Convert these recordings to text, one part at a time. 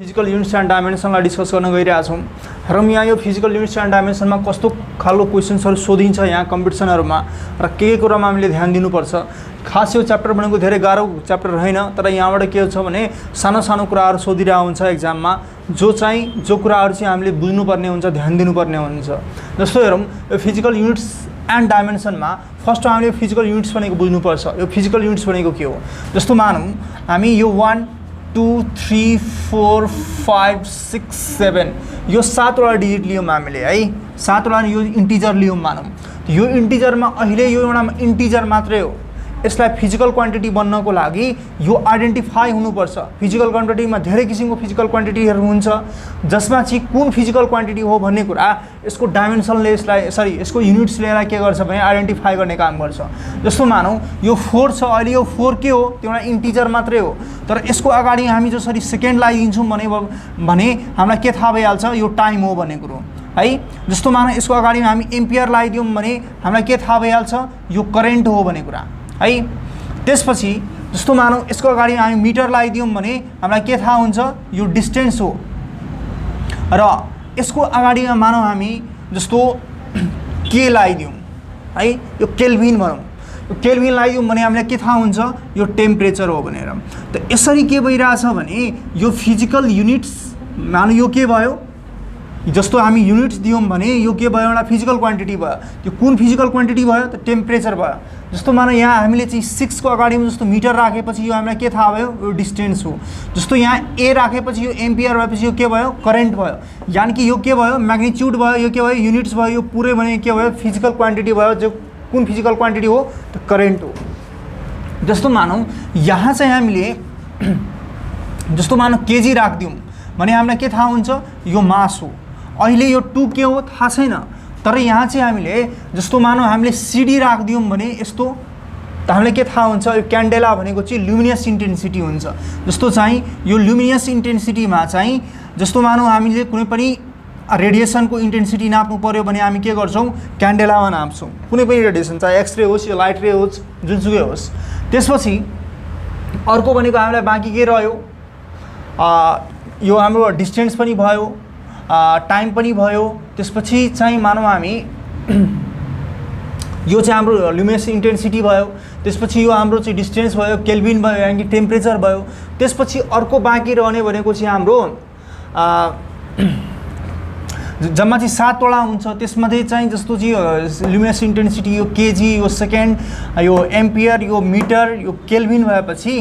Physical units and डाइमेन्सनलाई discuss गर्न गइरहेका छौँ र यहाँ यो फिजिकल युनिट्स एन्ड डाइमेन्सनमा कस्तो खालको क्वेसन्सहरू सोधिन्छ यहाँ कम्पिटिसनहरूमा र के कुरामा हामीले ध्यान दिनुपर्छ। खास यो च्याप्टर भनेको धेरै गाह्रो च्याप्टर होइन, तर यहाँबाट के छ भने सानो सानो कुराहरू सोधिरहेको हुन्छ एक्जाममा, जो कुराहरू चाहिँ हामीले बुझ्नुपर्ने हुन्छ, ध्यान दिनुपर्ने हुन्छ। जस्तो हेरौँ, यो फिजिकल युनिट्स एन्ड डाइमेन्सनमा फर्स्ट हामीले फिजिकल युनिट्स भनेको बुझ्नुपर्छ। यो फिजिकल युनिट्स भनेको के हो, जस्तो मानौँ हामी यो 1 2 3 4 5 6 7 यो 7 वटा डिजिट लियौँ हामीले है, 7 वटा यो इन्टिजर लियौँ मानौँ। यो इन्टिजरमा अहिले यो एउटा इन्टिजर मात्रै हो, यसलाई फिजिकल क्वान्टिटी बन्नको लागि यो आइडेन्टिफाई हुनुपर्छ। फिजिकल क्वान्टिटीमा धेरै किसिमको फिजिकल क्वान्टिटीहरू हुन्छ, जसमा चाहिँ कुन फिजिकल क्वान्टिटी हो भन्ने कुरा यसको डाइमेन्सनले यसको युनिट्सले यसलाई के गर्छ भने आइडेन्टिफाई गर्ने काम गर्छ। जस्तो मानौँ यो 4 छ, अहिले यो 4 के हो, त्यो एउटा इन्टिजर मात्रै हो, तर यसको अगाडि हामी जसरी सेकेन्ड लगाइदिन्छौँ भने हामीलाई के थाहा भइहाल्छ, यो टाइम हो भन्ने कुरो है। जस्तो मानौँ यसको अगाडि हामी एम्पियर लगाइदियौँ भने हामीलाई के थाहा भइहाल्छ, यो करेन्ट हो भन्ने कुरा है। त्यसपछि जस्तो मानौँ यसको अगाडि हामी मिटर लगाइदियौँ भने हामीलाई के थाहा हुन्छ, यो डिस्टेन्स हो। र यसको अगाडि मानौँ हामी जस्तो के लगाइदियौँ है, यो केल्भिन भनौँ, यो केल्भिन लगाइदियौँ भने हामीलाई के थाहा हुन्छ, यो टेम्परेचर हो भनेर। त यसरी के भइरहेछ भने यो फिजिकल युनिट्स मानौँ यो के भयो, जस्तो हामी युनिट्स दियौँ भने यो के भयो, एउटा फिजिकल क्वान्टिटी भयो। त्यो कुन फिजिकल क्वान्टिटी भयो, त टेम्परेचर भयो। जस्तो मानौँ यहाँ हामीले चाहिँ 6 को अगाडिमा जस्तो मिटर राखेपछि यो हामीलाई के थाहा भयो, यो डिस्टेन्स हो। जस्तो यहाँ ए राखेपछि यो एम्पियर भएपछि यो के भयो, करेन्ट भयो। यानि कि यो के भयो, म्याग्निट्युड भयो, यो के भयो, युनिट्स भयो, यो पुरै भने के भयो, फिजिकल क्वान्टिटी भयो। जो कुन फिजिकल क्वान्टिटी हो, त करेन्ट हो। जस्तो मानौँ यहाँ चाहिँ हामीले जस्तो मानौँ केजी राखिदिउँ भने हामीलाई के थाहा हुन्छ, यो मास हो। अहिले यो 2 के हो थाहा छैन, तर यहाँ चाहिँ हामीले जस्तो मानौँ हामीले सिडी राखिदियौँ भने यस्तो, त हामीलाई के थाहा हुन्छ, यो क्यान्डेला भनेको चाहिँ ल्युमिनियस इन्टेन्सिटी हुन्छ। जस्तो चाहिँ यो ल्युमिनियस इन्टेन्सिटीमा चाहिँ जस्तो मानौँ हामीले कुनै पनि रेडिएसनको इन्टेन्सिटी नाप्नु पऱ्यो भने हामी के गर्छौँ, क्यान्डेलामा नाप्छौँ। कुनै पनि रेडिएसन, चाहे एक्सरे होस् या लाइट रे होस्, जुनसुकै होस्। त्यसपछि अर्को भनेको हामीलाई बाँकी के रह्यो, यो हाम्रो डिस्टेन्स पनि भयो, टाइम पनि भयो। त्यसपछि चाहिँ मानौँ हामी यो चाहिँ हाम्रो ल्युमिनेस इन्टेन्सिटी भयो, त्यसपछि यो हाम्रो चाहिँ डिस्टेन्स भयो, केल्भिन भयो, यानि कि टेम्परेचर भयो। त्यसपछि अर्को बाँकी रहने भनेको चाहिँ हाम्रो जम्मा चाहिँ 7 वटा हुन्छ। त्यसमध्ये चाहिँ जस्तो चाहिँ ल्युमिनेस इन्टेन्सिटी, यो केजी, यो सेकेन्ड, यो एम्पियर, यो मिटर, यो केल्भिन भएपछि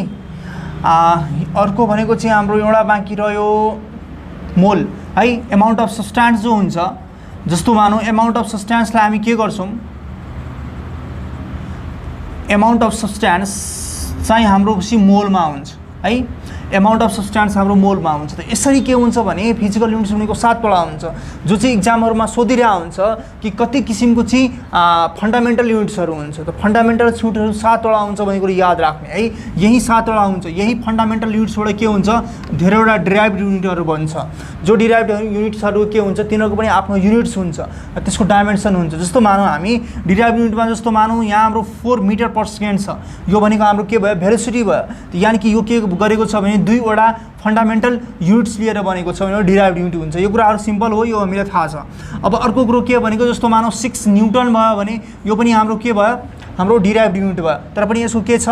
अर्को भनेको चाहिँ हाम्रो एउटा बाँकी रह्यो मोल है, एमाउन्ट अफ सब्सटेन्स जो हुन्छ। जस्तो मानौँ एमाउन्ट अफ सब्सटेन्सलाई हामी के गर्छौँ, एमाउन्ट अफ सब्सटेन्स चाहिँ हाम्रो मोलमा हुन्छ है, एमाउन्ट अफ सब्सटेन्स हाम्रो मोलमा हुन्छ। त यसरी के हुन्छ भने फिजिकल युनिट्स भनेको 7 वटा हुन्छ, जो चाहिँ इक्जामहरूमा सोधिरहेको हुन्छ कि कति किसिमको चाहिँ फन्डामेन्टल युनिट्सहरू हुन्छ। त फन्डामेन्टल युनिट्सहरू 7 वटा हुन्छ भन्ने कुरो याद राख्ने है, यही 7 वटा हुन्छ। यही फन्डामेन्टल युनिट्सबाट के हुन्छ, धेरैवटा डिराइभ्ड युनिटहरू बन्छ। जो डिराइभ्ड युनिट्सहरू के हुन्छ, तिनीहरूको पनि आफ्नो युनिट्स हुन्छ, त्यसको डाइमेन्सन हुन्छ। जस्तो मानौँ हामी डिराइभ्ड युनिटमा जस्तो मानौँ यहाँ हाम्रो 4 मिटर पर सेकेन्ड छ, यो भनेको हाम्रो के भयो, भेलोसिटी भयो। यानि कि यो के गरेको छ भने 2 वटा फन्डामेन्टल युनिट्स लिएर बनेको छ भने डिराइभ्ड युनिट हुन्छ। यो कुराहरू सिम्पल हो, यो हामीलाई थाहा छ। अब अर्को कुरो के भनेको, जस्तो मानौँ 6 न्युटन भयो भने यो पनि हाम्रो के भयो, हाम्रो डिराइभ्ड युनिट भयो, तर पनि यसको के छ,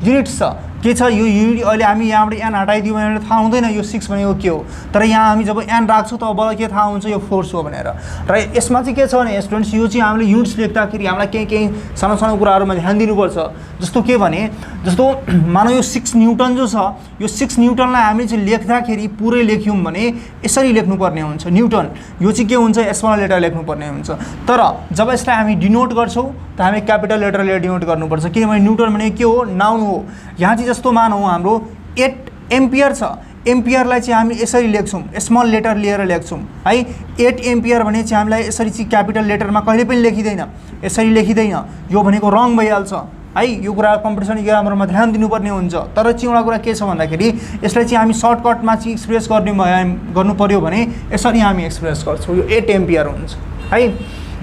युनिट्स छ। के छ यो युनिट, अहिले हामी यहाँबाट एन हटाइदियो भने थाहा हुँदैन यो 6 भनेको के हो, तर यहाँ हामी जब एन राख्छौँ तब के थाहा हुन्छ, यो फोर्स हो भनेर। र यसमा चाहिँ के छ भने स्टुडेन्ट्स, यो चाहिँ हामीले युनिट्स लेख्दाखेरि हामीलाई केही सानो सानो कुराहरूमा ध्यान दिनुपर्छ। जस्तो के भने, जस्तो मानौँ यो 6 न्युटन जो छ, यो 6 न्युटनलाई हामीले चाहिँ लेख्दाखेरि पुरै लेख्यौँ भने यसरी लेख्नुपर्ने हुन्छ, न्युटन। यो चाहिँ के हुन्छ, स्मल लेटर लेख्नुपर्ने हुन्छ। तर जब यसलाई हामी डिनोट गर्छौँ त हामी क्यापिटल लेटरले डिनोट गर्नुपर्छ, किनभने न्युटन भने के हो, नाउन हो। यहाँ चाहिँ जस्तो मानौँ हाम्रो 8 एम्पियर छ, एम्पियरलाई चाहिँ हामी यसरी लेख्छौँ, स्मल लेटर लिएर लेख्छौँ है। 8 एम्पियर भने चाहिँ हामीलाई यसरी चाहिँ क्यापिटल लेटरमा कहिले पनि लेखिँदैन, यसरी लेखिँदैन, यो भनेको रङ भइहाल्छ है। यो कुरा कम्पिटिसन इक्जामहरूमा ध्यान दिनुपर्ने हुन्छ। तर चाहिँ एउटा कुरा के छ भन्दाखेरि यसलाई चाहिँ हामी सर्टकटमा चाहिँ एक्सप्रेस गर्नु पर्यो भने यसरी हामी एक्सप्रेस गर्छौँ, यो 8 एम्पियर हुन्छ है।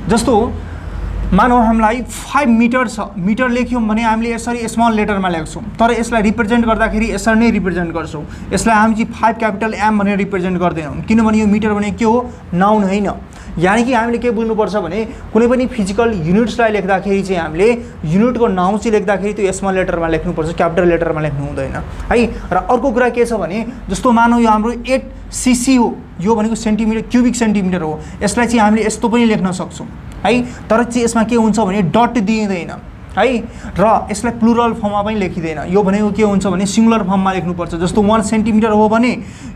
जस्तो मानौ हामीलाई 5 मिटर छ, मिटर लेख्यौँ भने हामीले यसरी स्मल लेटरमा लेख्छौँ, तर यसलाई रिप्रेजेन्ट गर्दाखेरि यसरी नै रिप्रेजेन्ट गर्छौँ। यसलाई हामी चाहिँ 5 क्यापिटल एम भनेर रिप्रेजेन्ट गर्दैनौँ, किनभने यो मिटर भने के हो, नाउन होइन। यानि कि हामीले के बुझ्नुपर्छ भने कुनै पनि फिजिकल युनिट्सलाई लेख्दाखेरि चाहिँ हामीले युनिटको नाउँ चाहिँ लेख्दाखेरि त्यो स्मल लेटरमा लेख्नुपर्छ, क्यापिटल लेटरमा लेख्नु हुँदैन है। र अर्को कुरा के छ भने जस्तो मानौ यो हाम्रो 8 सीसी हो, यो भनेको सेन्टिमिटर, क्युबिक सेन्टिमिटर हो, यसलाई चाहिँ हामीले यस्तो पनि लेख्न सक्छौँ है। तर चाहिँ यसमा के हुन्छ भने डट दिइँदैन है, र यसलाई प्लुरल फर्ममा पनि लेखिँदैन। यो भनेको के हुन्छ भने सिङ्गुलर फर्ममा लेख्नुपर्छ। जस्तो 1 सेन्टिमिटर हो भने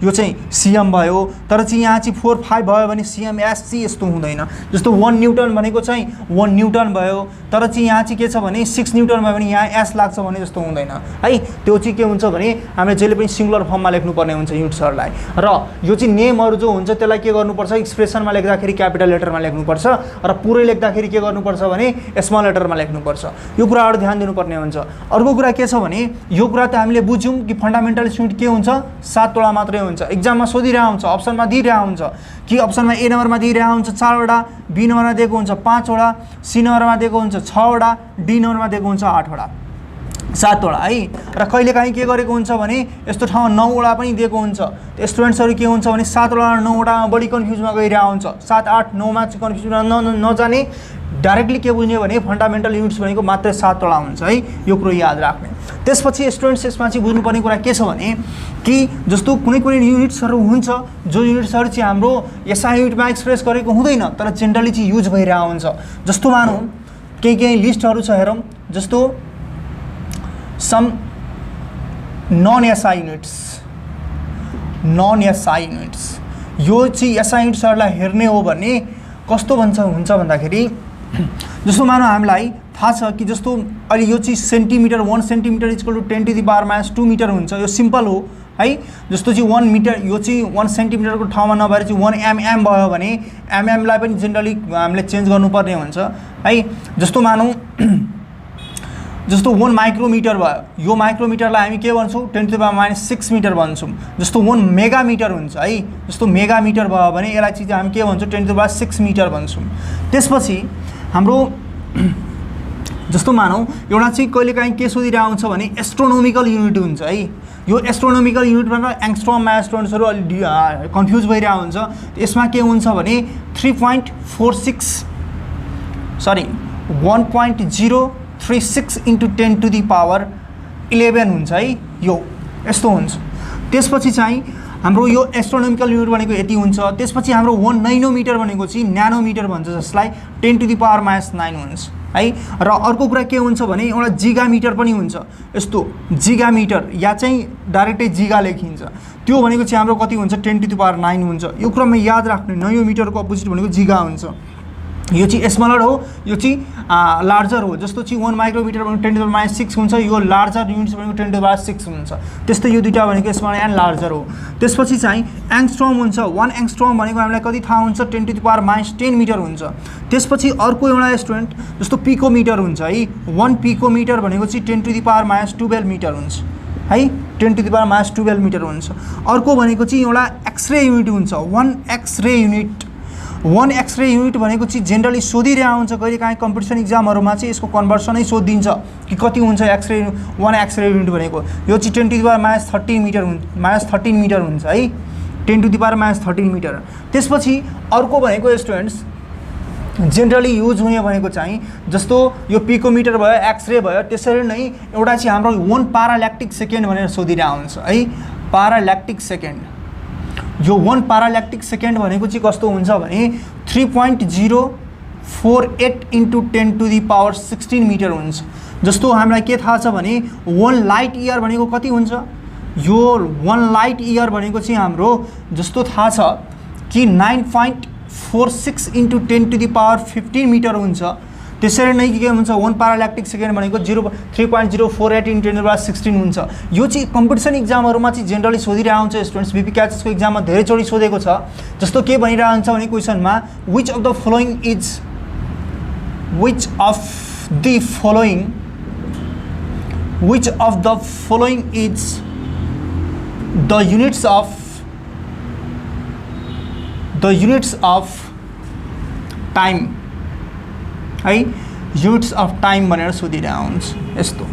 यो चाहिँ सिएम भयो, तर चाहिँ यहाँ चाहिँ 4 5 भयो भने सिएमएससी यस्तो हुँदैन। जस्तो 1 न्युटन भनेको चाहिँ 1 न्युटन भयो, तर चाहिँ यहाँ चाहिँ के छ भने 6 न्युटन भयो भने यहाँ एस लाग्छ भने जस्तो हुँदैन है। त्यो चाहिँ के हुन्छ भने हामीले जहिले पनि सिङ्गुलर फर्ममा लेख्नुपर्ने हुन्छ युनिट्सहरूलाई। र यो चाहिँ नेमहरू जो हुन्छ त्यसलाई के गर्नुपर्छ, एक्सप्रेसनमा लेख्दाखेरि क्यापिटल लेटरमा लेख्नुपर्छ, र पुरै लेख्दाखेरि के गर्नुपर्छ भने स्मल लेटरमा लेख्नुपर्छ। यो कुराहरु ध्यान दिनुपर्ने हुन्छ। अर्को कुरा के छ भने यो कुरा त हामीले बुझ्यौं कि फन्डामेन्टल युनिट के हुन्छ, 7 वटा मात्रै हुन्छ। एक्जाममा सोधिरहेको हुन्छ, अप्सनमा दिइरहेको हुन्छ कि अप्सनमा ए नम्बरमा दिइरहेको हुन्छ 4 वटा, बी नम्बरमा दिएको हुन्छ 5 वटा, सी नम्बरमा दिएको हुन्छ 6 वटा, डी नम्बरमा दिएको हुन्छ 8 वटा, 7 वटा है। र कहिलेकाहीँ के गरेको हुन्छ भने यस्तो ठाउँमा 9 वटा पनि दिएको हुन्छ। स्टुडेन्ट्सहरु के हुन्छ भने 7 वटा र 9 वटामा बढी कन्फ्युजमा गइरहेको हुन्छ। 7 8 9 मा चाहिँ कन्फ्युजन नजाने, डाइरेक्टली के बुझ्ने भने फन्डामेन्टल युनिट्स भनेको मात्र 7 वटा हुन्छ है। यो कुरो याद राख्ने। त्यसपछि स्टुडेन्ट्स यसमा चाहिँ बुझ्नुपर्ने कुरा के छ भने कि जस्तो कुनै कुनै युनिट्सहरु हुन्छ जो युनिट्सहरु चाहिँ हाम्रो एसआई युनिटमा एक्सप्रेस गरेको हुँदैन तर जेनरली चाहिँ युज भइरहेको हुन्छ। जस्तो मानौं केही लिस्टहरु छ हेरौं, जस्तो some non SI units, non SI units. यो चाहिँ एसआई युनिट्सहरुलाई हेर्ने हो भने कस्तो हुन्छ भन्दाखेरि जस्तो मानौं हामीलाई थाहा छ कि जस्तो अहिले यो चाहिँ centimetre, 1 centimetre equal to 10 to the power minus 2 metre हुन्छ। यो सिम्पल हो है। जस्तो चाहिँ 1 मिटर, यो चाहिँ 1 सेन्टिमिटरको ठाउँमा नभएर चाहिँ 1 mm भयो भने mm लाई पनि जेनरली हामीले चेन्ज गर्नुपर्ने हुन्छ है। जस्तो मानौं जस्तो 1 माइक्रोमिटर भयो, यो माइक्रोमिटरलाई हामी के भन्छौं, 10 to the power minus 6 meter भन्छौं। जस्तो 1 मेगामिटर हुन्छ है, जस्तो मेगामिटर भयो भने यसलाई चाहिँ हामी के भन्छौं, 10 टु द पावर 6 मिटर भन्छौं। त्यसपछि हाम्रो जस्तो मानौं एउटा चाहिँ कहिलेकाहीँ के सोधिरहेको हुन्छ भने एस्ट्रोनोमिकल युनिट हुन्छ है। यो एस्ट्रोनोमिकल युनिटमा एङ्स्ट्रम स्टुडेन्ट्सहरु अलि कन्फ्युज भइरहेको हुन्छ। यसमा के हुन्छ भने 1.36 into 10 to the power 11 हुन्छ है। यो यस्तो हुन्छ। त्यसपछि चाहिँ हाम्रो यो एस्ट्रोनोमिकल युनिट भनेको यति हुन्छ। त्यसपछि हाम्रो 1 नैनोमिटर भनेको चाहिँ न्यानोमिटर भन्छ, जसलाई 10 टु द पावर माइनस 9 हुन्छ है। र अर्को कुरा के हुन्छ भने एउटा जिगामिटर पनि हुन्छ। यस्तो जिगामिटर या चाहिँ डाइरेक्टै जिगा लेखिन्छ, त्यो भनेको चाहिँ हाम्रो कति हुन्छ, 10 टु द पावर 9 हुन्छ। यो क्रममा याद राख्ने, नैनोमिटरको अपोजिट भनेको जिगा हुन्छ। यो चाहिँ स्मलर हो, यो चाहिँ लार्जर हो। जस्तो चाहिँ 1 माइक्रोमिटर भनेको 10 टु द पावर माइनस 6 हुन्छ, यो लार्जर युनिट्स भनेको 10 टु द पावर 6 हुन्छ। त्यस्तै यो दुईटा भनेको स्मलर एन्ड लार्जर हो। त्यसपछि चाहिँ एङ्स्ट्रम हुन्छ। 1 एङ्स्ट्रम भनेको हामीलाई कति थाहा हुन्छ, 10 to the power minus 10 metre हुन्छ। त्यसपछि अर्को एउटा स्टुडेन्ट जस्तो पिकोमिटर हुन्छ है। 1 पिकोमिटर भनेको चाहिँ 10 to the power minus 12 metre हुन्छ है, 10 to the power minus 12 metre हुन्छ। अर्को भनेको चाहिँ एउटा एक्सरे युनिट हुन्छ, 1 एक्सरे युनिट। 1 एक्सरे युनिट भनेको चाहिँ जेनरली सोधिरहेको हुन्छ, कहिलेकाहीँ कम्पिटिसन इक्जामहरुमा चाहिँ यसको कन्भर्सनै सोधिन्छ कि कति हुन्छ एक्सरे 1 एक्सरे युनिट भनेको। यो चाहिँ 10 to the power minus 13 metre minus 13 metre हुन्छ है, 10 to the power minus 13 metre. त्यसपछि अर्को भनेको स्टुडेन्ट्स जेनरली युज हुने भनेको चाहिँ जस्तो यो पिकोमिटर भयो, एक्सरे भयो, त्यसरी नै एउटा चाहिँ हाम्रो 1 पाराल्याक्टिक सेकेन्ड भनेर सोधिरहेको हुन्छ है। पाराल्याक्टिक सेकेन्ड, यो 1 पाराल्याक्टिक सेकेन्ड भनेको चाहिँ कस्तो हुन्छ भने 3.048 into 10 to the power 16 metre हुन्छ। जस्तो हामीलाई के थाहा छ भने 1 लाइट इयर भनेको कति हुन्छ, यो 1 लाइट इयर भनेको चाहिँ हाम्रो जस्तो थाहा छ कि 9.46 into 10 to the power 15 metre हुन्छ। त्यसरी नै के हुन्छ 1 पाराल्याक्टिक सेकेन्ड भनेको 3.048 इन्टु 10 टु द पावर 16 हुन्छ। यो चाहिँ कम्पिटिसन इक्जामहरुमा चाहिँ जेनरली सोधिरहेको हुन्छ स्टुडेन्ट्स। बीपी क्याचेसको इक्जाममा धेरै चोटी सोधेको छ। जस्तो के भनिरहेको हुन्छ भने क्वेशनमा which of the following is the units of time है युनिट्स अफ टाइम भनेर सोधिरहेको हुन्छ। यस्तो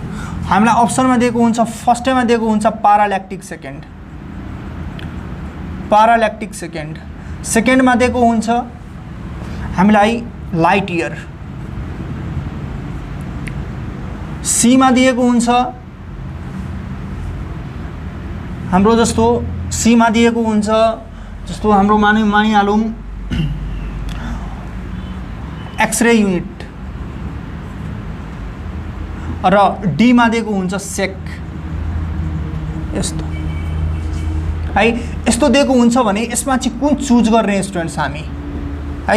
हामीलाई अप्सनमा दिएको हुन्छ, फर्स्टैमा दिएको हुन्छ पाराल्याक्टिक सेकेन्ड, पाराल्याक्टिक सेकेन्ड, सेकेन्डमा दिएको हुन्छ हामीलाई लाइट इयर, सीमा दिएको हुन्छ हाम्रो जस्तो सीमा दिएको हुन्छ जस्तो हाम्रो मानिहालौँ एक्सरे युनिट र डीमा दिएको हुन्छ सेक। यस्तो है यस्तो दिएको हुन्छ भने यसमा चाहिँ कुन चुज गर्ने स्टुडेन्ट्स हामी है।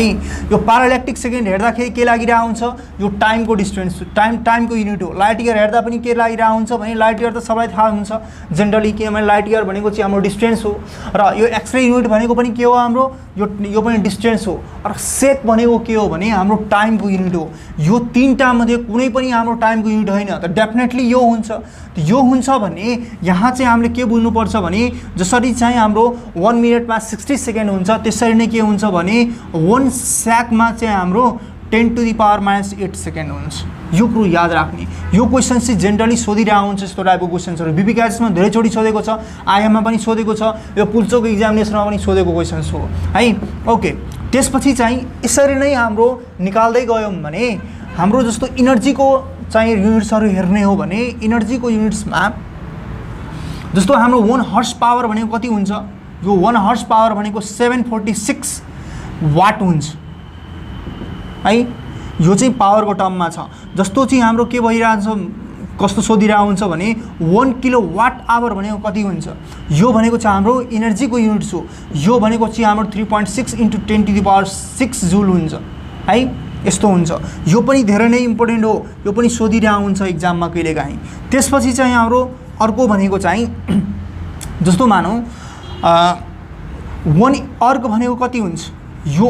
यो पाराल्याक्टिक सेकेन्ड हेर्दाखेरि के लागिरहेको हुन्छ, यो टाइमको डिस्टेन्स, टाइमको युनिट हो। लाइट इयर हेर्दा पनि के लागिरहेको हुन्छ भने लाइट इयर त सबैलाई थाहा हुन्छ जेनरली, किनभने लाइट इयर भनेको चाहिँ हाम्रो डिस्टेन्स हो र यो एक्सरे युनिट भनेको पनि के हो हाम्रो, यो पनि डिस्टेन्स हो। र सेक भनेको के हो भने हाम्रो टाइमको युनिट हो। यो तीनटा मध्ये कुनै पनि हाम्रो टाइमको युनिट होइन, त डेफिनेटली यो हुन्छ। यो हुन्छ भने यहाँ चाहिँ हामीले के बुझ्नुपर्छ भने जसरी चाहिँ हाम्रो 1 मिनटमा 60 सेकेन्ड हुन्छ त्यसरी नै के हुन्छ भने 1 सेकमा चाहिँ हाम्रो 10⁻⁻8 सेकेन्ड हुन्छ। यो कुरो याद राख्ने। यो क्वेसन चाहिँ जेनरली सोधिरहेको हुन्छ यस्तो टाइपको क्वेसन्सहरू। बीपीक्याएसमा धेरैचोटि सोधेको छ, आइएममा पनि सोधेको छ, यो पुल्चोको इक्जामिनेसनमा पनि सोधेको क्वेसन्स हो है। ओके, त्यसपछि चाहिँ यसरी नै हाम्रो निकाल्दै गयौँ भने हाम्रो जस्तो इनर्जीको चाहिँ युनिट्सहरू हेर्ने हो भने इनर्जीको युनिट्समा जस्तो हाम्रो 1 हर्स पावर भनेको कति हुन्छ, यो 1 हर्स पावर भनेको 746 वाट हुन्छ है। यो चाहिँ पावरको टर्ममा छ। जस्तो चाहिँ हाम्रो के भइरहेको छ, कस्तो सोधिरहेको हुन्छ भने 1 किलोवाट आवर भनेको कति हुन्छ, यो भनेको चाहिँ हाम्रो इनर्जीको युनिट्स हो। यो भनेको चाहिँ हाम्रो 3.6 × 10⁻6 जुल हुन्छ है। यस्तो हुन्छ। यो पनि धेरै नै इम्पोर्टेन्ट हो, यो पनि सोधिरहेको हुन्छ इक्जाममा कहिलेकाहीँ। त्यसपछि चाहिँ हाम्रो अर्को भनेको चाहिँ जस्तो मानौँ 1 अर्ग भनेको कति हुन्छ, यो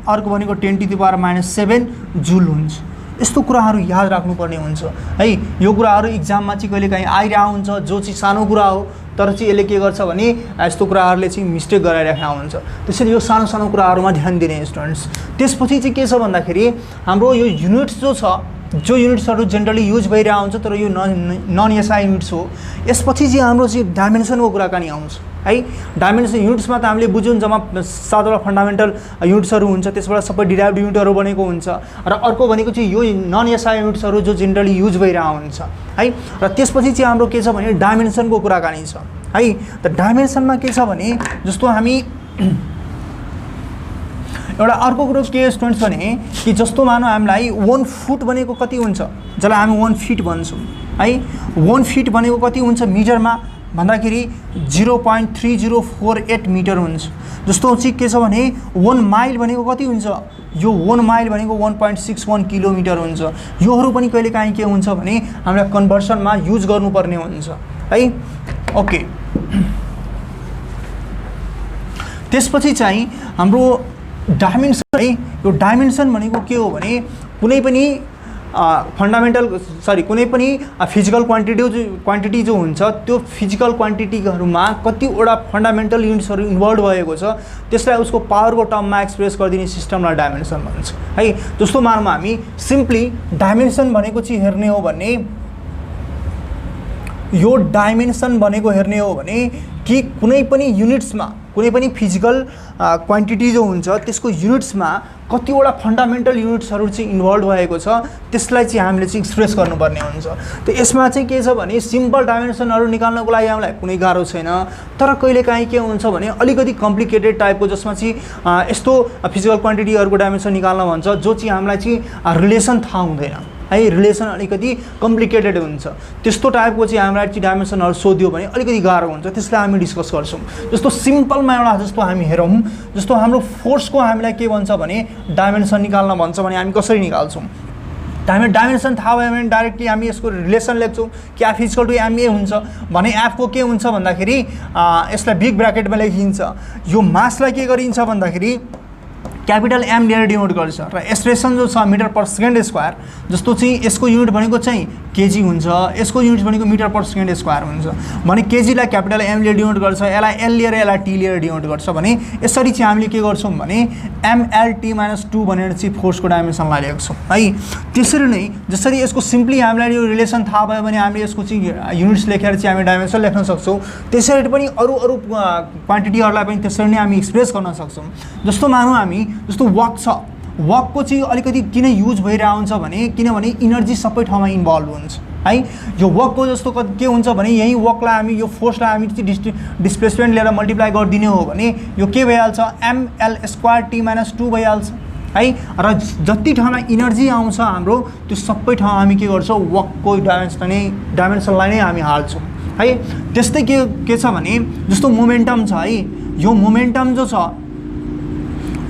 अर्ग भनेको 10⁻7 जुल हुन्छ। यस्तो कुराहरू याद राख्नुपर्ने हुन्छ है। यो कुराहरू इक्जाममा चाहिँ कहिलेकाहीँ आइरहेको हुन्छ, जो चाहिँ सानो कुरा हो तर चाहिँ यसले के गर्छ भने यस्तो कुराहरूले चाहिँ मिस्टेक गराइरहेको हुन्छ। त्यसैले यो सानो सानो कुराहरूमा ध्यान दिने स्टुडेन्ट्स। त्यसपछि चाहिँ के छ भन्दाखेरि हाम्रो यो युनिट्स जो छ, जो युनिट्सहरू जेनरली युज भइरहेको हुन्छ तर यो नन एसआई युनिट्स हो। यसपछि चाहिँ हाम्रो चाहिँ डाइमेन्सनको कुराकानी आउँछ है। डाइमेन्सन युनिट्समा त हामीले बुझ्यौँ जम्मा 7वटा फन्डामेन्टल युनिट्सहरू हुन्छ, त्यसबाट सबै डिराइभ्ड युनिटहरू बनेको हुन्छ। र अर्को भनेको चाहिँ यो नन एसआई युनिट्सहरू जो जेनरली युज भइरहेको हुन्छ है। र त्यसपछि चाहिँ हाम्रो के छ भने डाइमेन्सनको कुराकानी छ है। त डाइमेन्सनमा के छ भने जस्तो हामी एउटा अर्को कुरो के स्टुडेन्ट्स भने कि जस्तो मानौँ हामीलाई 1 फुट भनेको कति हुन्छ, जसलाई हामी 1 फिट भन्छौँ है। 1 फिट भनेको कति हुन्छ मिटरमा भन्दाखेरि 0.3048 मिटर हुन्छ। जस्तो चाहिँ के छ भने 1 माइल भनेको कति हुन्छ, यो 1 माइल भनेको 1.61 किलोमिटर हुन्छ। योहरू पनि कहिलेकाहीँ के हुन्छ भने हामीलाई कन्भर्सनमा युज गर्नुपर्ने हुन्छ है। ओके, त्यसपछि चाहिँ हाम्रो डाइमेन्सन है। यो डाइमेन्सन भनेको के हो भने कुनै पनि कुनै पनि फिजिकल क्वान्टिटी जो हुन्छ त्यो फिजिकल क्वान्टिटीहरूमा कतिवटा फन्डामेन्टल युनिट्सहरू इन्भल्भ भएको छ त्यसलाई उसको पावरको टर्ममा एक्सप्रेस गरिदिने सिस्टमलाई डाइमेन्सन भन्छ है। जस्तो मानौँ हामी सिम्पली डाइमेन्सन भनेको चाहिँ हेर्ने हो भने यो डाइमेन्सन भनेको हेर्ने हो भने कि कुनै पनि युनिट्समा कुनै पनि फिजिकल क्वान्टिटी जो हुन्छ त्यसको युनिट्समा कतिवटा फन्डामेन्टल युनिट्सहरू चाहिँ इन्भल्भ भएको छ त्यसलाई चाहिँ हामीले चाहिँ एक्सप्रेस गर्नुपर्ने हुन्छ। त यसमा चाहिँ के छ भने सिम्पल डाइमेन्सनहरू निकाल्नको लागि हामीलाई कुनै गाह्रो छैन, तर कहिलेकाहीँ के हुन्छ भने अलिकति कम्प्लिकेटेड टाइपको जसमा चाहिँ यस्तो फिजिकल क्वान्टिटीहरूको डाइमेन्सन निकाल्न भन्छ जो चाहिँ हामीलाई चाहिँ रिलेसन थाहा हुँदैन है। रिलेसन अलिकति कम्प्लिकेटेड हुन्छ, त्यस्तो टाइपको चाहिँ हामीलाई चाहिँ डाइमेन्सनहरू सोध्यो भने अलिकति गाह्रो हुन्छ, त्यसलाई हामी डिस्कस गर्छौँ। जस्तो सिम्पलमा एउटा जस्तो हामी हेरौँ, जस्तो हाम्रो फोर्सको हामीलाई के भन्छ भने डाइमेन्सन निकाल्न भन्छ भने हामी कसरी निकाल्छौँ। डाइमेन्सन थाहा भयो भने डाइरेक्टली हामी यसको रिलेसन लेख्छौँ कि एफ इक्वल टु एमए हुन्छ भने एफको के हुन्छ भन्दाखेरि यसलाई बिग ब्राकेटमा लेखिन्छ। यो मासलाई के गरिन्छ भन्दाखेरि क्यापिटल एम लिएर डिनोट गर्छ र एक्सप्रेसन जो छ मिटर पर सेकेन्ड स्क्वायर जस्तो चाहिँ यसको युनिट भनेको चाहिँ केजी हुन्छ, यसको युनिट भनेको मिटर पर सेकेन्ड स्क्वायर हुन्छ भने केजीलाई क्यापिटल एम लिएर डिनोट गर्छ, यसलाई एल लिएर यसलाई टी लिएर डिनोट गर्छ भने यसरी चाहिँ हामीले के गर्छौँ भने एमएलटी माइनस 2 भनेर चाहिँ फोर्सको डाइमेन्सनलाई लेख्छौँ है। त्यसरी नै जसरी यसको सिम्पली हामीलाई यो रिलेसन थाहा भयो भने हामीले यसको चाहिँ युनिट्स लेखेर चाहिँ हामी डाइमेन्सन लेख्न सक्छौँ। त्यसरी पनि अरू क्वान्टिटीहरूलाई पनि त्यसरी नै हामी एक्सप्रेस गर्न सक्छौँ। जस्तो मानौँ हामी जस्तो वर्क छ, वर्कको चाहिँ अलिकति किन युज भइरहेको हुन्छ भने किनभने इनर्जी सबै ठाउँमा इन्भल्भ हुन्छ है। यो वर्कको जस्तो के हुन्छ भने यही वर्कलाई हामी यो फोर्सलाई हामी चाहिँ डिस्प्लेसमेन्ट लिएर मल्टिप्लाई गरिदिने हो भने यो के भइहाल्छ एमएल स्क्वायर टी माइनस 2 भइहाल्छ है। र जति ठाउँमा इनर्जी आउँछ हाम्रो त्यो सबै ठाउँ हामी के गर्छौँ वर्कको डाइमेन्सनलाई नै हामी हाल्छौँ है। त्यस्तै के छ भने जस्तो मोमेन्टम छ है, यो मोमेन्टम जो छ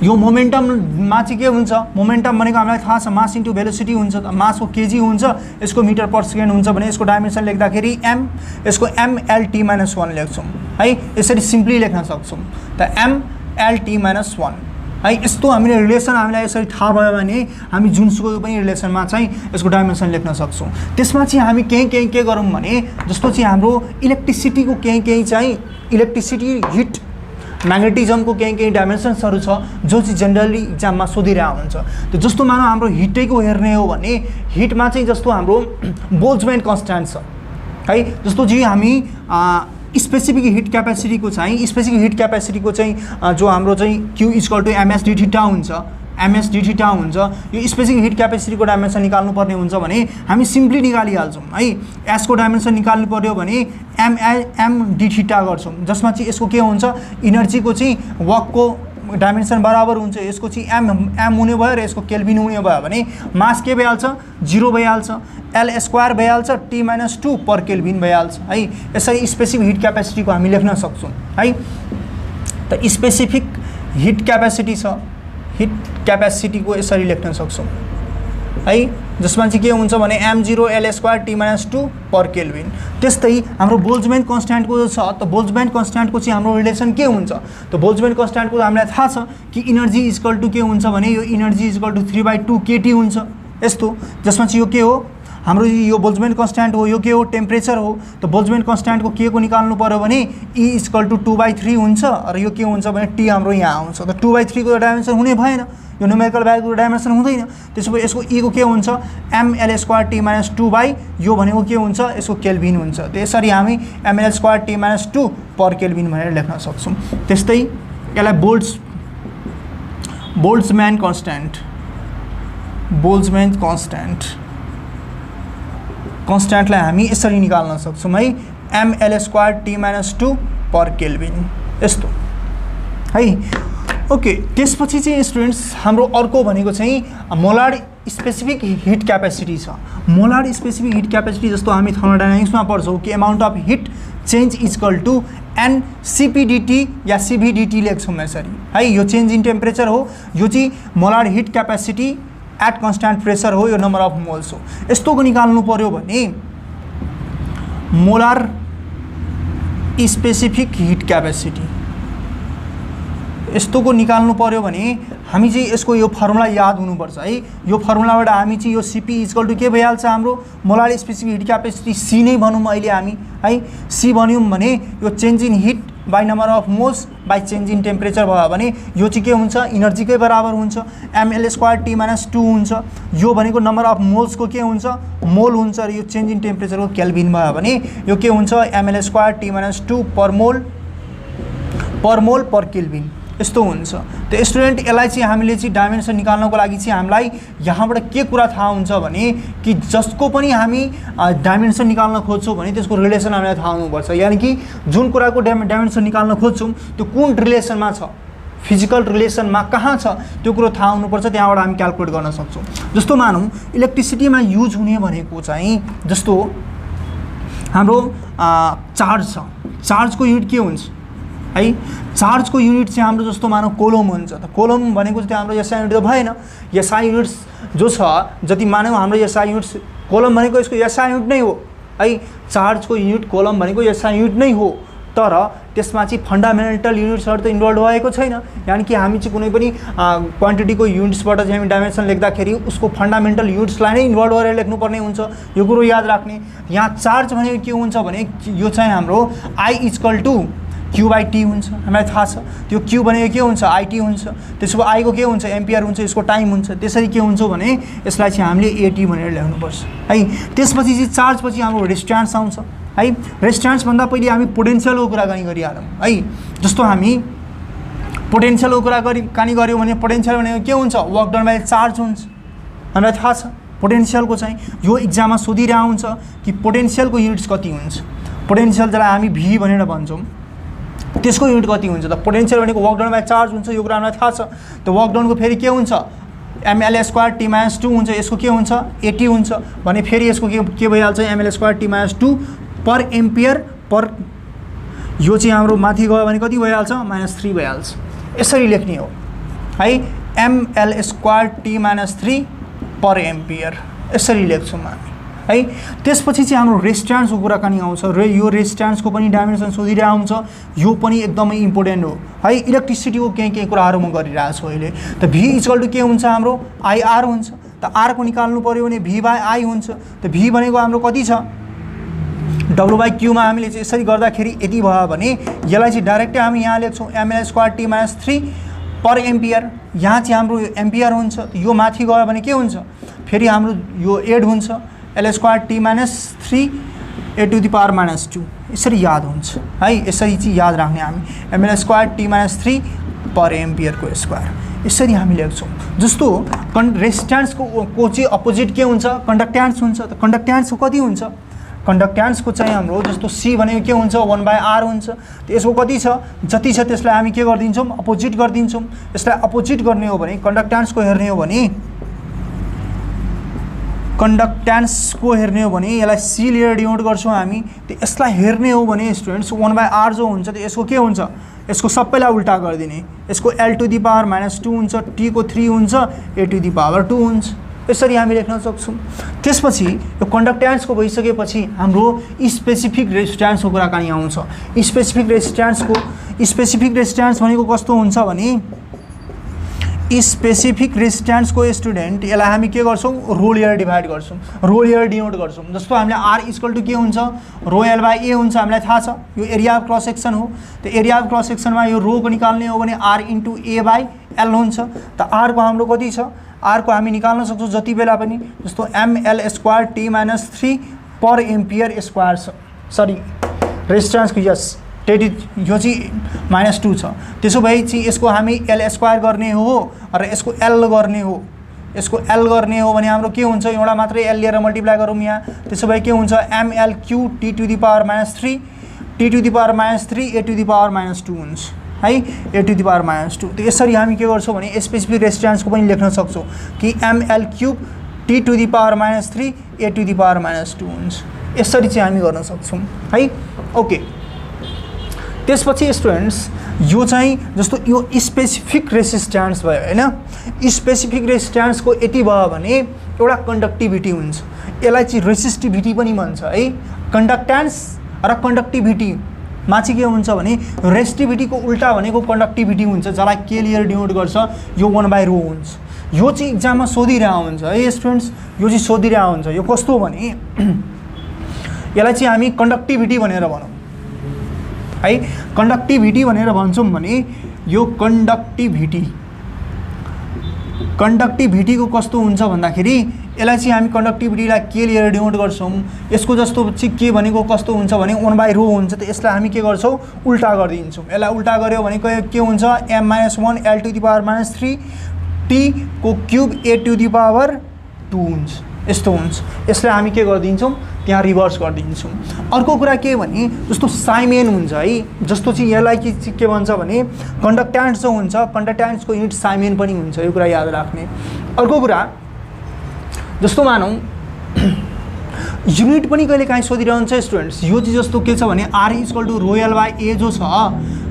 यो मोमेन्टममा चाहिँ के हुन्छ, मोमेन्टम भनेको हामीलाई थाहा छ मास इन्टु भेलोसिटी हुन्छ, मासको केजी हुन्छ, यसको मिटर पर सेकेन्ड हुन्छ भने यसको डाइमेन्सन लेख्दाखेरि एम, यसको एमएलटी माइनस 1 लेख्छौँ है। यसरी सिम्पली लेख्न सक्छौँ त एमएलटी माइनस 1 है। यस्तो हामीले रिलेसन हामीलाई यसरी थाहा भयो भने हामी जुनसुकै पनि रिलेसनमा चाहिँ यसको डाइमेन्सन लेख्न सक्छौँ। त्यसमा चाहिँ हामी केही के गरौँ भने जस्तो चाहिँ हाम्रो इलेक्ट्रिसिटीको केही चाहिँ इलेक्ट्रिसिटी हिट म्याग्नेटिजमको केही डाइमेन्सन्सहरू छ जो चाहिँ जेनरली इक्जाममा सोधिरहेको हुन्छ। त्यो जस्तो मानौँ हाम्रो हिटैको हेर्ने हो भने हिटमा चाहिँ जस्तो हाम्रो बोल्ट्जम्यान कन्स्ट्यान्ट छ है। जस्तो चाहिँ हामी स्पेसिफिक हिट क्यापेसिटीको चाहिँ स्पेसिफिक हिट क्यापेसिटीको चाहिँ जो हाम्रो चाहिँ Q equal to M S D theta हुन्छ, एमएस डी थीटा हुन्छ। यो स्पेसिफिक हिट क्यापेसिटीको डाइमेन्सन निकाल्नु पर्ने हुन्छ भने हामी सिम्पली निकालिहाल्छौँ है। एसको डाइमेन्सन निकाल्नु पर्यो भने एम डी थीटा गर्छौँ जसमा चाहिँ यसको के हुन्छ इनर्जीको चाहिँ वर्कको डाइमेन्सन बराबर हुन्छ, यसको चाहिँ एम हुने भयो र यसको केल्भिन हुने भयो भने मास के भइहाल्छ 0 भइहाल्छ, एल स्क्वायर भइहाल्छ टी माइनस 2 पर केल्भिन भइहाल्छ है। यसरी स्पेसिफिक हिट क्यापेसिटीको हामी लेख्न सक्छौँ है। त स्पेसिफिक हिट क्यापेसिटी छ, हिट क्यापेसिटीको यसरी लेख्न सक्छौँ है जसमा चाहिँ के हुन्छ भने m0 L square T minus 2 per kelvin. त्यस्तै हाम्रो बोल्ट्जम्यान कन्स्ट्यान्टको जो छ त बोल्ट्जम्यान कन्स्ट्यान्टको चाहिँ हाम्रो रिलेसन के हुन्छ त बोल्ट्जम्यान कन्स्ट्यान्टको हामीलाई थाहा छ कि इनर्जी इक्वल टु के हुन्छ भने यो इनर्जी इक्वल टु 3/2 kT हुन्छ यस्तो, जसमा चाहिँ यो के हो हाम्रो यो बोल्ट्जम्यान कन्स्ट्यान्ट हो, यो के हो टेम्परेचर हो। त बोल्ट्जम्यान कन्स्ट्यान्टको के को निकाल्नु पर्यो भने E इक्वल टु 2/3 हुन्छ र यो के हुन्छ भने टी हाम्रो यहाँ आउँछ। त 2/3 को डाइमेन्सन हुने भएन, यो न्युमेरिकल भ्यालुको डाइमेन्सन हुँदैन। त्यसो भए यसको E को के हुन्छ ML square T minus 2 by यो भनेको के हुन्छ यसको केल्भिन हुन्छ। त्यसरी हामी ML square T minus 2 per kelvin भनेर लेख्न सक्छौँ। त्यस्तै यसलाई बोल्ट्जम्यान कन्स्ट्यान्टलाई हामी यसरी निकाल्न सक्छौँ है ML square T minus 2 per kelvin यस्तो है। ओके, त्यसपछि चाहिँ स्टुडेन्ट्स हाम्रो अर्को भनेको चाहिँ मोलार स्पेसिफिक हिट क्यापेसिटी छ। मोलार स्पेसिफिक हिट क्यापेसिटी जस्तो हामी थर्मोडाइनामिक्समा पढ्छौँ कि amount of heat change equal to N C P D T या सीभीडीटी लेख्छौँ यसरी है। यो चेन्ज इन टेम्परेचर हो, यो चाहिँ molar heat capacity at constant pressure हो, यो नम्बर अफ मोल्स हो। यस्तोको निकाल्नु पर्यो भने मोलार स्पेसिफिक हिट क्यापेसिटी यस्तोको निकाल्नु पर्यो भने हामी चाहिँ यसको यो फर्मुला याद हुनुपर्छ है। यो फर्मुलाबाट हामी चाहिँ यो सीपी इक्वल टु के भइहाल्छ हाम्रो molar specific heat capacity C नै भनौँ अहिले हामी है। सी भन्यौँ भने यो change in heat by number of moles by change in temperature भयो भने यो चाहिँ के हुन्छ इनर्जीकै बराबर हुन्छ, एमएल स्क्वायर टी माइनस 2 हुन्छ। यो भनेको नम्बर अफ मोल्सको के हुन्छ मोल हुन्छ र यो चेन्ज इन टेम्परेचरको केल्भिन भयो भने यो के हुन्छ एमएल स्क्वायर टी माइनस 2 पर मोल पर केल्भिन यस्तो हुन्छ। त स्टुडेन्ट यसलाई चाहिँ हामीले चाहिँ डाइमेन्सन निकाल्नको लागि चाहिँ हामीलाई यहाँबाट के कुरा थाहा हुन्छ भने कि जसको पनि हामी डाइमेन्सन निकाल्न खोज्छौँ भने त्यसको रिलेसन हामीलाई थाहा हुनुपर्छ। यानि कि जुन कुराको डाइमेन्सन निकाल्न खोज्छौँ त्यो कुन रिलेसनमा छ, फिजिकल रिलेसनमा कहाँ छ त्यो कुरो थाहा हुनुपर्छ, त्यहाँबाट हामी क्याल्कुलेट गर्न सक्छौँ। जस्तो मानौँ इलेक्ट्रिसिटीमा युज हुने भनेको चाहिँ जस्तो हाम्रो चार्ज छ, चार्जको युनिट के हुन्छ है। चार्जको युनिट चाहिँ हाम्रो जस्तो मानौँ कोलम हुन्छ। त कोलम भनेको चाहिँ हाम्रो एसआई युनिट त भएन, एसआई युनिट्स जो छ जति मानौँ हाम्रो एसआई युनिट्स कोलम भनेको यसको एसआई युनिट नै हो है। चार्जको युनिट कोलम भनेको एसआई युनिट नै हो। त तर त्यसमा चाहिँ फन्डामेन्टल युनिट्सहरू त इन्भल्भ भएको छैन। यानि कि हामी चाहिँ कुनै पनि क्वान्टिटीको युनिट्सबाट चाहिँ हामी डाइमेन्सन लेख्दाखेरि उसको फन्डामेन्टल युनिट्सलाई नै इन्भल्भ गरेर लेख्नुपर्ने हुन्छ, यो कुरो याद राख्ने। यहाँ चार्ज भनेको के हुन्छ भने यो चाहिँ हाम्रो I = Q/T हुन्छ, हामीलाई थाहा छ। त्यो Q भनेको के हुन्छ IT हुन्छ, त्यसको I को के हुन्छ एम्पियर हुन्छ, यसको टाइम हुन्छ। त्यसरी के हुन्छ भने यसलाई चाहिँ हामीले AT भनेर लेख्नुपर्छ है। त्यसपछि चाहिँ चार्जपछि हाम्रो रेजिस्ट्यान्स आउँछ है। रेजिस्ट्यान्सभन्दा पहिले हामी पोटेन्सियलको कुराकानी गरिहालौँ है। जस्तो हामी पोटेन्सियलको कुराकानी गऱ्यौँ भने पोटेन्सियल भनेको के हुन्छ वर्क डन बाइ चार्ज हुन्छ, हामीलाई थाहा छ। पोटेन्सियलको चाहिँ यो इक्जाममा सोधिरहेको हुन्छ कि पोटेन्सियलको युनिट्स कति हुन्छ। पोटेन्सियल जसलाई हामी V भनेर भन्छौँ त्यसको युनिट कति हुन्छ त? पोटेन्सियल भनेको वर्क डन बाइ चार्ज हुन्छ, यो कुरा हामीलाई थाहा छ। त्यो वर्क डनको फेरि के हुन्छ mL² T - 2 हुन्छ, यसको के हुन्छ AT हुन्छ भने फेरि यसको के भइहाल्छ mL² T - 2 पर एम्पियर पर, यो चाहिँ हाम्रो माथि गयो भने कति भइहाल्छ -3 भइहाल्छ। यसरी लेख्ने हो है, mL² T - 3 पर एम्पियर, यसरी लेख्छौँ हामी है। त्यसपछि चाहिँ हाम्रो रेजिस्ट्यान्सको कुराकानी आउँछ। यो रेजिस्ट्यान्सको पनि डाइमेन्सन सोधिरहेको हुन्छ, यो पनि एकदमै इम्पोर्टेन्ट हो है। इलेक्ट्रिसिटीको केही कुराहरू म गरिरहेको छु अहिले। त V = के हुन्छ हाम्रो IR हुन्छ। त R को निकाल्नु पर्यो भने V/I हुन्छ। त V भनेको हाम्रो कति छ W/Q मा हामीले चाहिँ यसरी गर्दाखेरि यति भयो भने यसलाई चाहिँ डाइरेक्टै हामी यहाँ लेख्छौँ mL² T - 3 पर एम्पियर। यहाँ चाहिँ हाम्रो एम्पियर हुन्छ, यो माथि गयो भने के हुन्छ फेरि हाम्रो यो एड हुन्छ L² T - 3 A⁻⁻², यसरी याद हुन्छ है। यसरी चाहिँ याद राख्ने हामी mL² T - 3 पर एम्पियरको स्क्वायर, यसरी हामी लेख्छौँ। जस्तो रेजिस्ट्यान्सको चाहिँ अपोजिट के हुन्छ कन्डक्ट्यान्स हुन्छ। त कन्डक्ट्यान्सको कति हुन्छ कन्डक्ट्यान्सको चाहिँ हाम्रो जस्तो C भनेको के हुन्छ 1/R हुन्छ। त यसको कति छ जति छ त्यसलाई हामी के गरिदिन्छौँ अपोजिट गरिदिन्छौँ। यसलाई अपोजिट गर्ने हो भने कन्डक्ट्यान्सको हेर्ने हो भने यसलाई C लिएर डिनोट गर्छौँ हामी। त यसलाई हेर्ने हो भने स्टुडेन्ट्स 1/R जो हुन्छ त यसको के हुन्छ यसको सबैलाई उल्टा गरिदिने, यसको L⁻⁻² हुन्छ, T को 3 हुन्छ, A⁻² हुन्छ, यसरी हामी लेख्न सक्छौँ। त्यसपछि यो कन्डक्ट्यान्सको भइसकेपछि हाम्रो स्पेसिफिक रेजिस्ट्यान्सको कुराकानी आउँछ। स्पेसिफिक रेजिस्ट्यान्स भनेको कस्तो हुन्छ भने स्पेसिफिक रेजिस्ट्यान्सको स्टुडेन्ट यसलाई हामी के गर्छौँ रो लिएर डिभाइड गर्छौँ, रो लिएर डिनोट गर्छौँ। जस्तो हामीले R = के हुन्छ ρL/A हुन्छ, हामीलाई थाहा छ यो एरिया अफ क्रस सेक्सन हो। त एरिया अफ क्रस सेक्सनमा यो रोको निकाल्ने हो भने R × A/L हुन्छ। त R को हाम्रो कति छ R को हामी निकाल्न सक्छौँ जति बेला पनि। जस्तो mL² T - 3 पर एम्पियर स्क्वायर छ, सरी रेजिस्ट्यान्सको यस यो चाहिँ -2 छ। त्यसो भए चाहिँ यसको हामी L² गर्ने हो र यसको L गर्ने हो। यसको L गर्ने हो भने हाम्रो के हुन्छ एउटा मात्रै L लिएर मल्टिप्लाई गरौँ यहाँ। त्यसो भए के हुन्छ mL³ T⁻⁻3 A⁻² हुन्छ है, A⁻²। त यसरी हामी के गर्छौँ भने स्पेसिफिक रेजिस्ट्यान्सको पनि लेख्न सक्छौँ कि mL³ T⁻⁻3 A⁻² हुन्छ। यसरी चाहिँ हामी गर्न सक्छौँ है। ओके, त्यसपछि स्टुडेन्ट्स यो चाहिँ जस्तो यो स्पेसिफिक रेजिस्ट्यान्स भयो हैन। स्पेसिफिक रेजिस्ट्यान्सको यति भयो भने एउटा कन्डक्टिभिटी हुन्छ, यसलाई चाहिँ रेसिस्टिभिटी पनि भन्छ है। कन्डक्ट्यान्स र कन्डक्टिभिटी मा चाहिँ के हुन्छ भने रेसिस्टिभिटीको उल्टा भनेको कन्डक्टिभिटी हुन्छ, जसलाई के लिएर डिनोट गर्छ यो 1/ρ हुन्छ। यो चाहिँ इक्जाममा सोधिरहेको हुन्छ है स्टुडेन्ट्स, यो चाहिँ सोधिरहेको हुन्छ। यो कस्तो भने यसलाई चाहिँ हामी कन्डक्टिभिटी भनेर भनौँ है। कन्डक्टिभिटी भनेर भन्छौँ भने यो कन्डक्टिभिटीको कस्तो हुन्छ भन्दाखेरि यसलाई चाहिँ हामी कन्डक्टिभिटीलाई के लिएर डिनोट गर्छौँ, यसको जस्तो चाहिँ के भनेको कस्तो हुन्छ भने 1/ρ हुन्छ। त यसलाई हामी के गर्छौँ उल्टा गरिदिन्छौँ। यसलाई उल्टा गऱ्यो भने के हुन्छ m-1 L⁻³ T को क्युब A⁻² हुन्छ, यस्तो हुन्छ। यसलाई हामी के गरिदिन्छौँ त्यहाँ रिभर्स गरिदिन्छौँ। अर्को कुरा के भने जस्तो साइमेन हुन्छ है, जस्तो चाहिँ यसलाई के भन्छ भने कन्डक्ट्यान्स जो हुन्छ कन्डक्ट्यान्सको युनिट साइमेन पनि हुन्छ, यो कुरा याद राख्ने। अर्को कुरा जस्तो मानौँ युनिट पनि कहिले काहीँ सोधिरहन्छ स्टुडेन्ट्स। यो चाहिँ जस्तो के छ भने R = ρL/A जो छ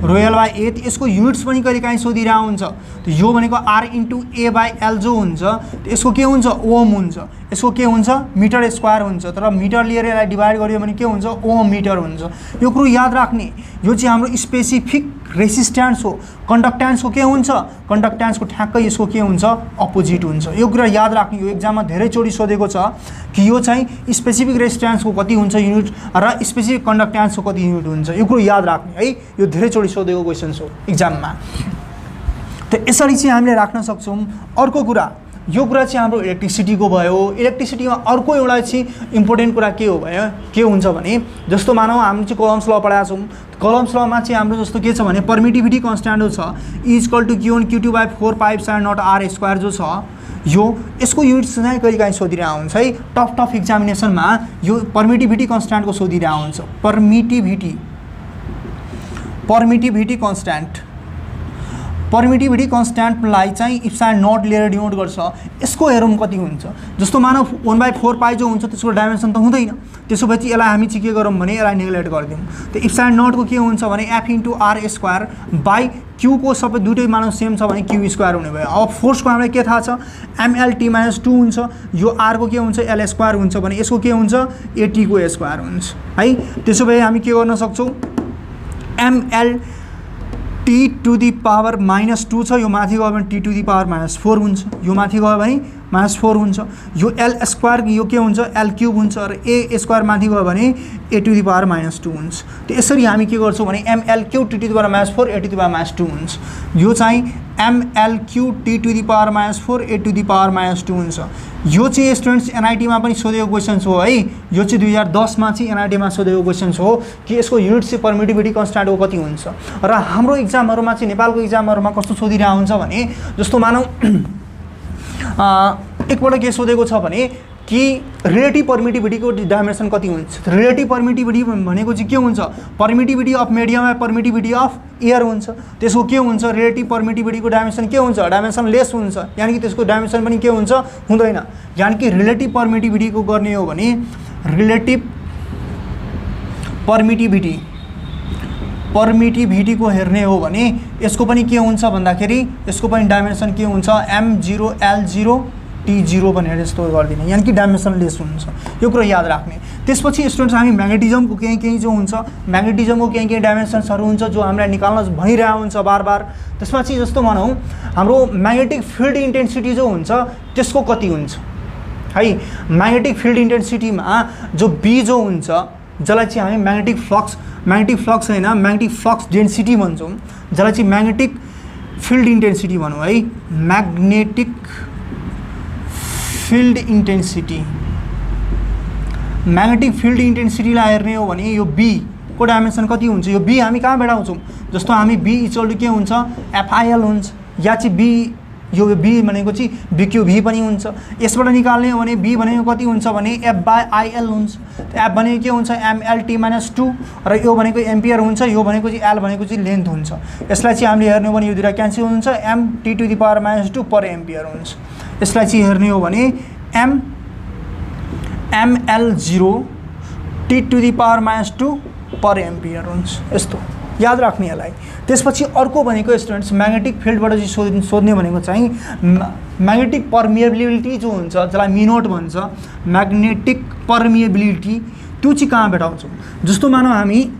ρL/A यसको युनिट्स पनि कहिलेकाहीँ सोधिरहेको हुन्छ। त यो भनेको R × A/L जो हुन्छ यसको के हुन्छ ओम हुन्छ, यसको के हुन्छ मिटर स्क्वायर हुन्छ। तर मिटर लिएर यसलाई डिभाइड गरियो भने के हुन्छ ओम मिटर हुन्छ। यो कुरो याद राख्ने, यो चाहिँ हाम्रो स्पेसिफिक रेसिस्टेन्स हो। कन्डक्टेन्सको के हुन्छ कन्डक्टेन्सको ठ्याक्कै यसको के हुन्छ अपोजिट हुन्छ। यो कुरा याद राख्ने, यो एक्जाममा धेरैचोटि सोधेको छ कि यो चाहिँ स्पेसिफिक रेसिस्टेन्सको कति हुन्छ युनिट र स्पेसिफिक कन्डक्टेन्सको कति युनिट हुन्छ। यो कुरो याद राख्ने है, यो धेरैचोटि सोधेको क्वेसन्स हो एक्जाममा। त यसरी चाहिँ हामीले राख्न सक्छौँ। अर्को कुरा, यो कुरा चाहिँ हाम्रो इलेक्ट्रिसिटीको भयो। इलेक्ट्रिसिटीमा अर्को एउटा चाहिँ इम्पोर्टेन्ट कुरा के हो भयो के हुन्छ भने जस्तो मानौँ हामी चाहिँ कोलम्स ल पढाएको छौँ। कोलम्स लमा चाहिँ हाम्रो जस्तो के छ भने पर्मिटिभिटी कन्स्ट्यान्ट छ इक्वल टु Q1 Q2/4πε0R² जो छ यो यसको युनिट्स चाहिँ कहिलेकाहीँ सोधिरहेको हुन्छ है। टफ इक्जामिनेसनमा यो पर्मिटिभिटी कन्स्ट्यान्टको सोधिरहेको हुन्छ। पर्मिटिभिटी कन्स्ट्यान्टलाई चाहिँ इप्सिलन नट लिएर डिनोट गर्छ। यसको हेरौँ कति हुन्छ। जस्तो मानौ 1/4π जो हुन्छ त्यसको डाइमेन्सन त हुँदैन, त्यसोपछि यसलाई हामी चाहिँ के गरौँ भने यसलाई नेग्लेक्ट गरिदिउँ। त इप्सिलन नटको के हुन्छ भने F × R² Q को सबै दुइटै मानौ सेम छ भने Q² हुने भयो। अब फोर्सको हामीलाई के थाहा छ MLT-2 हुन्छ, यो R को के हुन्छ L² हुन्छ भने यसको के हुन्छ AT को स्क्वायर हुन्छ है। त्यसो भए हामी के गर्न सक्छौँ MLT⁻⁻2 छ, यो माथि गयो भने T⁻⁻4 हुन्छ, यो माथि गयो भने -4 हुन्छ। यो L² यो के हुन्छ L³ हुन्छ र A² माथि गयो भने A⁻⁻2 हुन्छ। त यसरी हामी के गर्छौँ भने ML³ T⁻⁻4 A⁻⁻2 हुन्छ। यो चाहिँ ML³ T⁻⁻4 A⁻⁻2 हुन्छ। यो चाहिँ स्टुडेन्ट्स एनआईटीमा पनि सोधेको क्वेसन्स हो है। यो चाहिँ 2010मा चाहिँ एनआईटीमा सोधेको क्वेसन्स हो कि यसको युनिट चाहिँ पर्मिटिभिटी कन्स्ट्यान्टको कति हुन्छ। र हाम्रो इक्जामहरुमा चाहिँ नेपालको इक्जामहरुमा कस्तो सोधिरहेको हुन्छ भने जस्तो मानौ एकपल्ट के सोधेको छ भने कि रिलेटिभ पर्मिटिभिटीको डाइमेन्सन कति हुन्छ। रिलेटिभ पर्मिटिभिटी भनेको चाहिँ के हुन्छ पर्मिटिभिटी अफ मिडियम या पर्मिटिभिटी अफ एयर हुन्छ। त्यसको के हुन्छ रिलेटिभ पर्मिटिभिटीको डाइमेन्सन के हुन्छ डाइमेन्सन लेस हुन्छ, यानी कि त्यसको डाइमेन्सन पनि के हुन्छ हुँदैन। यानी कि रिलेटिभ पर्मिटिभिटीको गर्ने हो भने रिलेटिभ पर्मिटिभिटीको हेर्ने हो भने यसको पनि के हुन्छ भन्दाखेरि यसको पनि डाइमेन्सन के हुन्छ M0 L0 T0 भनेर यस्तो गर्दिने, यानी कि डाइमेन्सन लेस हुन्छ। यो कुरा याद राख्ने। त्यसपछि स्टुडेन्ट्स हामी म्याग्नेटिजमको केही जो हुन्छ म्याग्नेटिजमको केही डाइमेन्सन्सहरू हुन्छ जो हामीलाई निकाल्न भनिरहेको हुन्छ बार। त्यसपछि जस्तो भनौँ हाम्रो म्याग्नेटिक फिल्ड इन्टेन्सिटी जो हुन्छ त्यसको कति हुन्छ है। म्याग्नेटिक फिल्ड इन्टेन्सिटीमा जो B जो हुन्छ जसलाई चाहिँ हामी म्याग्नेटिक फ्लक्स हैन म्याग्नेटिक फ्लक्स डेन्सिटी भन्छौँ, जसलाई चाहिँ म्याग्नेटिक फिल्ड इन्टेन्सिटी भनौँ है। म्याग्नेटिक फिल्ड इन्टेन्सिटीलाई हेर्ने हो भने यो B को डाइमेन्सन कति हुन्छ। यो B हामी कहाँ भेटाउँछौँ जस्तो हामी B इक्वल टु के हुन्छ FIL हुन्छ, या चाहिँ B यो B भनेको चाहिँ BQV पनि हुन्छ। यसबाट निकाल्ने हो भने B भनेको कति हुन्छ भने F/IL हुन्छ। F भनेको के हुन्छ MLT-2 र यो भनेको एम्पियर हुन्छ, यो भनेको चाहिँ L भनेको चाहिँ लेन्थ हुन्छ। यसलाई चाहिँ हामीले हेर्ने हो भने यो दुईटा क्यान्सल हुन्छ MT⁻⁻2 पर एम्पियर हुन्छ। यसलाई चाहिँ हेर्ने हो भने ML0 T⁻⁻2 पर एम्पियर हुन्छ। यस्तो याद राख्ने यसलाई। त्यसपछि अर्को भनेको स्टुडेन्ट्स म्याग्नेटिक फिल्डबाट चाहिँ सोध्ने भनेको चाहिँ म्याग्नेटिक पर्मिएबिलिटी जो हुन्छ जसलाई मिनोट भन्छ। म्याग्नेटिक पर्मिएबिलिटी त्यो चाहिँ कहाँ भेटाउँछौँ जस्तो मानौँ हामी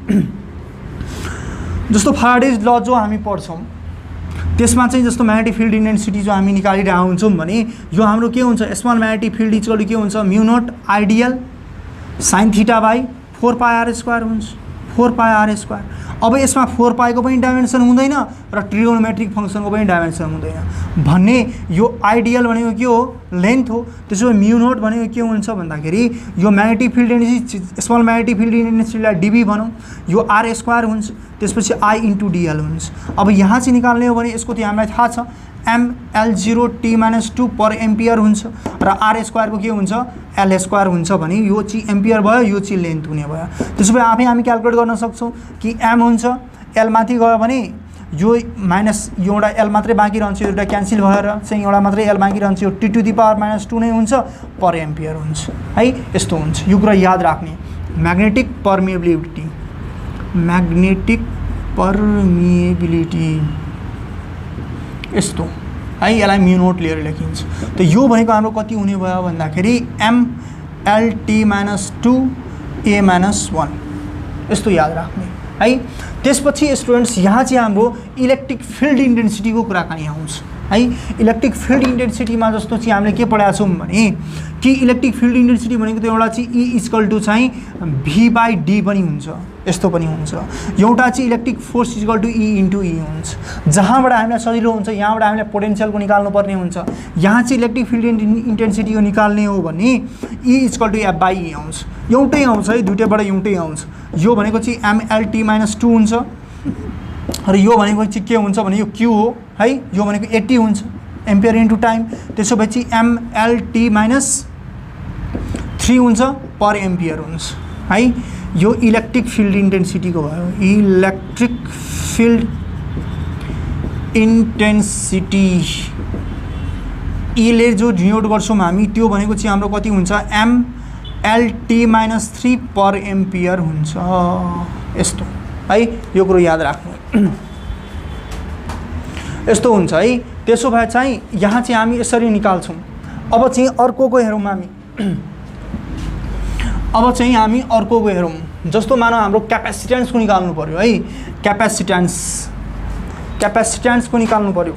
जस्तो फ्याराडेज ल जो हामी पढ्छौँ त्यसमा चाहिँ जस्तो म्याग्नेटिक फिल्ड इन्टेन्सिटी जो हामी निकालिरहेको हुन्छौँ भने यो हाम्रो के हुन्छ स्मल म्याग्नेटिक फिल्ड इक्वल के हुन्छ म्यु0 आइडियल sin θ/4πr² हुन्छ 4πr²। अब यसमा 4π को पनि डाइमेन्सन हुँदैन र ट्रिगोनोमेट्रिक फंक्सनको पनि डाइमेन्सन हुँदैन भन्ने यो आइडियल भनेको के हो लेन्थ हो। त्यसो भए म्यु0 भनेको के हुन्छ भन्दाखेरि यो magnetic field intensity small magnetic field इन्टेन्सिटीलाई dB भनौँ, यो r² हुन्छ, त्यसपछि I × dl हुन्छ। अब यहाँ चाहिँ निकाल्ने हो भने यसको चाहिँ हामीलाई थाहा छ ML0 T-2 पर एम्पियर हुन्छ र r² को के हुन्छ L² हुन्छ भने यो चाहिँ एम्पियर भयो, यो चाहिँ लेन्थ हुने भयो। त्यसो भए आफै हामी क्याल्कुलेट गर्न सक्छौँ कि M हुन्छ L माथि गयो भने यो माइनस यो एउटा L मात्रै बाँकी रहन्छ, यो एउटा क्यान्सल भएर चाहिँ एउटा मात्रै L बाँकी रहन्छ, यो T⁻⁻2 नै हुन्छ पर एम्पियर हुन्छ है। यस्तो हुन्छ। यो कुरा याद राख्ने। म्याग्नेटिक पर्मिएबिलिटी यस्तो है, यसलाई म्यु नोट लिएर लेखिन्छ। त यो भनेको हाम्रो कति हुने भयो भन्दाखेरि MLT माइनस 2 A माइनस 1 यस्तो याद राख्ने है। त्यसपछि स्टुडेन्ट्स यहाँ चाहिँ हाम्रो इलेक्ट्रिक फिल्ड इन्टेन्सिटीको कुराकानी आउँछ है। इलेक्ट्रिक फिल्ड इन्टेन्सिटीमा जस्तो चाहिँ हामीले के पढाएको छौँ भने कि इलेक्ट्रिक फिल्ड इन्टेन्सिटी भनेको त एउटा चाहिँ E इक्वल टु चाहिँ V/D पनि हुन्छ, यस्तो पनि हुन्छ। एउटा चाहिँ electric force equal to E into E हुन्छ, जहाँबाट हामीलाई सजिलो हुन्छ यहाँबाट हामीलाई पोटेन्सियलको निकाल्नुपर्ने हुन्छ। यहाँ चाहिँ इलेक्ट्रिक फिल्ड इन्टेन्सिटीको निकाल्ने हो भने E इक्वल टु F/E आउँछ, एउटै आउँछ है, दुइटैबाट एउटै आउँछ। यो भनेको चाहिँ MLT माइनस 2 हुन्छ र यो भनेको चाहिँ के हुन्छ भने यो Q हो है, यो भनेको 80 हुन्छ एम्पियर इन्टु टाइम। त्यसो भए चाहिँ MLT माइनस 3 हुन्छ पर एम्पियर हुन्छ है। यो इलेक्ट्रिक फिल्ड इन्टेन्सिटीको भयो, इलेक्ट्रिक फिल्ड इन्टेन्सिटी इले जो डिनोट गर्छौँ हामी त्यो भनेको चाहिँ हाम्रो कति हुन्छ MLT माइनस 3 पर एम्पियर हुन्छ, यस्तो है। यो कुरो याद राख्नु यस्तो हुन्छ है। त्यसो भए चाहिँ यहाँ चाहिँ हामी यसरी निकाल्छौँ। अब चाहिँ अर्कोको हेरौँ हामी, अब चाहिँ हामी अर्कोको हेरौँ। जस्तो मानौ हाम्रो क्यापेसिटेन्सको निकाल्नु पर्यो है, क्यापेसिटेन्सको निकाल्नु पर्यो।